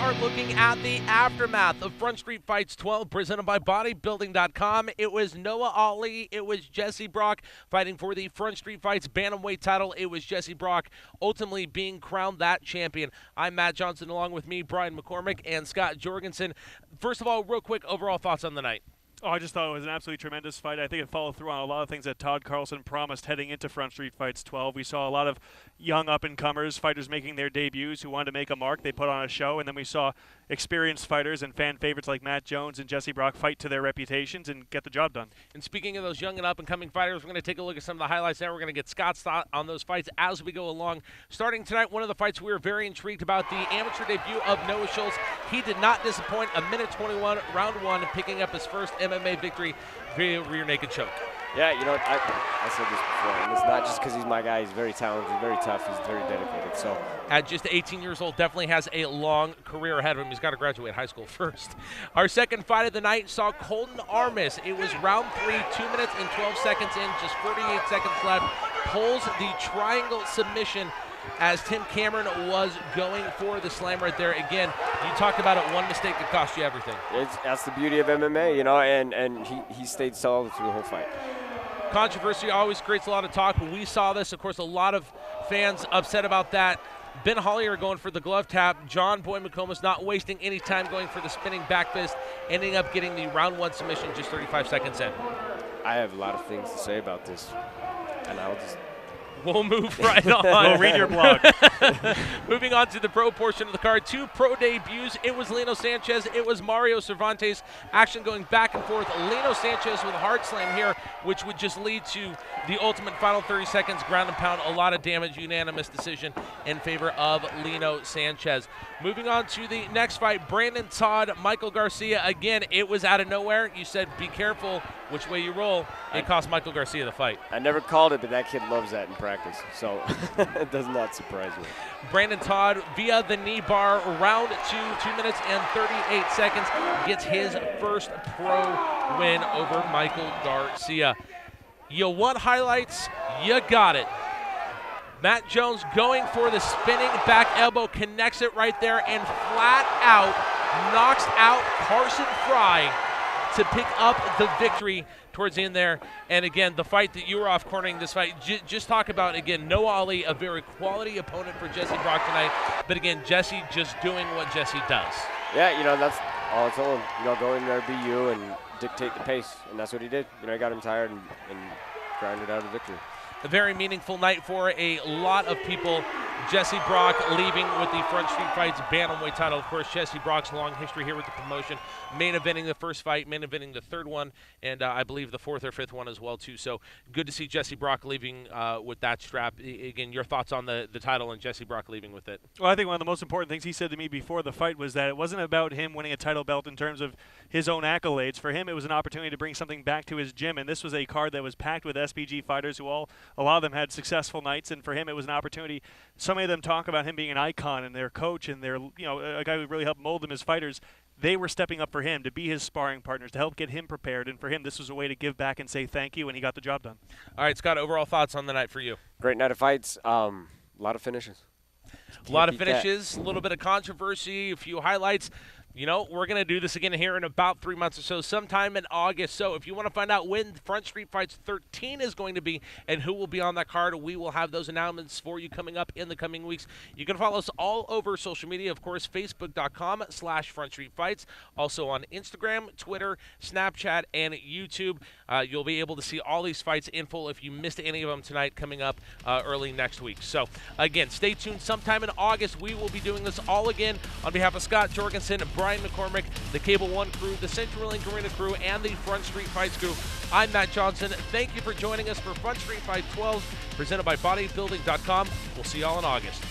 are looking at the aftermath of Front Street Fights 12 presented by bodybuilding.com. It was Noah Ali, it was Jesse Brock fighting for the Front Street Fights Bantamweight title. It was Jesse Brock ultimately being crowned that champion. I'm Matt Johnson, along with me, Brian McCormack and Scott Jorgensen. First of all, real quick, overall thoughts on the night. Oh, I just thought it was an absolutely tremendous fight. I think it followed through on a lot of things that Todd Carlson promised heading into Front Street Fights 12. We saw a lot of young up-and-comers, fighters making their debuts who wanted to make a mark. They put on a show, and then we saw experienced fighters and fan favorites like Matt Jones and Jesse Brock fight to their reputations and get the job done. And speaking of those young and up-and-coming fighters, we're going to take a look at some of the highlights now. We're going to get Scott's thought on those fights as we go along. Starting tonight, one of the fights we were very intrigued about, the amateur debut of Noah Schultz. He did not disappoint. A minute 21, round one, picking up his first MMA victory via rear naked choke. Yeah, you know, I said this before, and it's not just because he's my guy. He's very talented, very tough, he's very dedicated. So, at just 18 years old, definitely has a long career ahead of him. He's got to graduate high school first. Our second fight of the night saw Colton Armas. It was round 3, 2 minutes and 12 seconds in, just 48 seconds left. Pulls the triangle submission as Tim Cameron was going for the slam right there. Again, you talked about it, one mistake could cost you everything. That's the beauty of MMA, you know, and he stayed solid through the whole fight. Controversy always creates a lot of talk. We saw this, of course, a lot of fans upset about that. Ben Hollier going for the glove tap. John Boy McComas not wasting any time going for the spinning back fist, ending up getting the round one submission just 35 seconds in. I have a lot of things to say about this, and We'll move right on. We'll read your blog. Moving on to the pro portion of the card. 2 pro debuts. It was Lino Sanchez. It was Mario Cervantes. Action going back and forth. Lino Sanchez with a hard slam here, which would just lead to the ultimate final 30 seconds. Ground and pound. A lot of damage. Unanimous decision in favor of Lino Sanchez. Moving on to the next fight. Brandon Todd, Michael Garcia. Again, it was out of nowhere. You said be careful which way you roll. It cost Michael Garcia the fight. I never called it, but that kid loves that in practice, so it does not surprise me. Brandon Todd via the knee bar, round 2, 2 minutes and 38 seconds, gets his first pro win over Michael Garcia. You want highlights? You got it. Matt Jones going for the spinning back elbow, connects it right there, and flat out knocks out Carson Fry to pick up the victory towards the end there. And again, the fight that you were off cornering this fight, just talk about, again, Noah Ali, a very quality opponent for Jesse Brock tonight. But again, Jesse just doing what Jesse does. Yeah, you know, that's all it's on. You know, go in there, be you, and dictate the pace. And that's what he did. You know, he got him tired and grinded out a victory. A very meaningful night for a lot of people. Jesse Brock leaving with the Front Street Fights Bantamweight title. Of course, Jesse Brock's long history here with the promotion. Main eventing the first fight, main eventing the third one, and I believe the fourth or fifth one as well, too. So good to see Jesse Brock leaving with that strap. Again, your thoughts on the title and Jesse Brock leaving with it? Well, I think one of the most important things he said to me before the fight was that it wasn't about him winning a title belt in terms of his own accolades. For him, it was an opportunity to bring something back to his gym, and this was a card that was packed with SPG fighters who a lot of them had successful nights, and for him it was an opportunity. So many of them talk about him being an icon and their coach and their, you know, a guy who really helped mold them as fighters. They were stepping up for him to be his sparring partners, to help get him prepared, and for him this was a way to give back and say thank you, and he got the job done. All right, Scott, overall thoughts on the night for you? Great night of fights. A lot of finishes. A lot of finishes, a little bit of controversy, a few highlights. You know, we're going to do this again here in about 3 months or so, sometime in August. So if you want to find out when Front Street Fights 13 is going to be and who will be on that card, we will have those announcements for you coming up in the coming weeks. You can follow us all over social media, of course, facebook.com/Front Street Fights. Also on Instagram, Twitter, Snapchat, and YouTube. You'll be able to see all these fights in full if you missed any of them tonight coming up early next week. So, again, stay tuned. Sometime in August, we will be doing this all again. On behalf of Scott Jorgensen, Brian McCormack, the Cable One crew, the CenturyLink Arena crew, and the Front Street Fights crew, I'm Matt Johnson. Thank you for joining us for Front Street Fight 12, presented by bodybuilding.com. We'll see y'all in August.